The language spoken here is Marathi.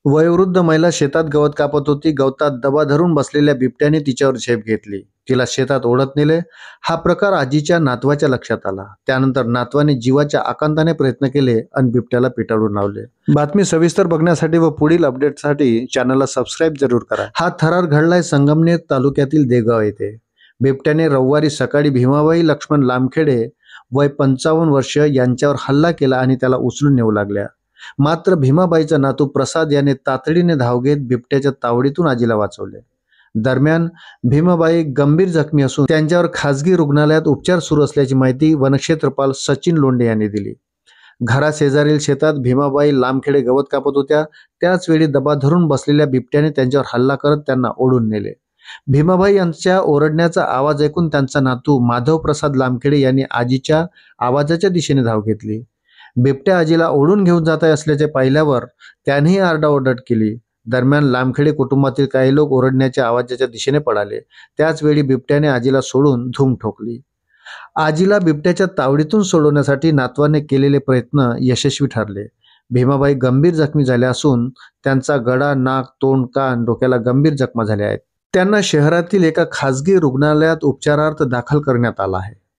वयोवृद्ध महिला शेतात गवत कापत होती. गवतात दबा धरून बसलेल्या बिबट्याने तिच्यावर झेप घेतली. तिला शेतात ओढत नेले. हा प्रकार आजीच्या नातवाच्या लक्षात आला. त्यानंतर नातवाने जीवाच्या आकांताने प्रयत्न केले आणि बिबट्याला पिटाळून लावले. बातमी सविस्तर बघण्यासाठी व पुढील अपडेटसाठी चॅनलला सबस्क्राईब जरूर करा. हा थरार घडलाय संगमनेर तालुक्यातील देगाव येथे. बिबट्याने रविवारी सकाळी भीमाबाई लक्ष्मण लामखेडे वय 55 वर्ष यांच्यावर हल्ला केला आणि त्याला उचलून नेऊ लागल्या. मात्र भीमाबाईचा नातू प्रसाद याने तातडीने धाव घेत बिबट्याच्या तावडीतून आजीला वाचवले. दरम्यान भीमाबाई गंभीर जखमी असून त्यांच्यावर खासगी रुग्णालयात उपचार सुरू असल्याची माहिती वनक्षेत्रपाल सचिन लोंढे यांनी दिली. घराशेजारील शेतात भीमाबाई लामखेडे गवत कापत होत्या. त्याच वेळी दबा धरून बसलेल्या बिबट्याने त्यांच्यावर हल्ला करत त्यांना ओढून नेले. भीमाबाई यांच्या ओरडण्याचा आवाज ऐकून त्यांचा नातू माधव प्रसाद लामखेडे यांनी आजीच्या आवाजाच्या दिशेने धाव घेतली. बिबट्या आजीला ओढून घेऊन जात असल्याचे पाहिल्यावर त्यानेही आरडाओरड केली. दरम्यान लामखेडे कुटुंबातील काही लोक ओरडण्याच्या आवाजाच्या दिशेने पळाले. त्याच वेळी बिबट्याने आजीला सोडून धूम ठोकली. आजीला बिबट्याच्या तावडीतून सोडवण्यासाठी नातवाने केलेले प्रयत्न यशस्वी ठरले. भीमाबाई गंभीर जखमी झाल्या असून त्यांचा गळा, नाक, तोंड, कान, डोक्याला गंभीर जखमा झाल्या आहेत. त्यांना शहरातील एका खासगी रुग्णालयात उपचारार्थ दाखल करण्यात आला आहे.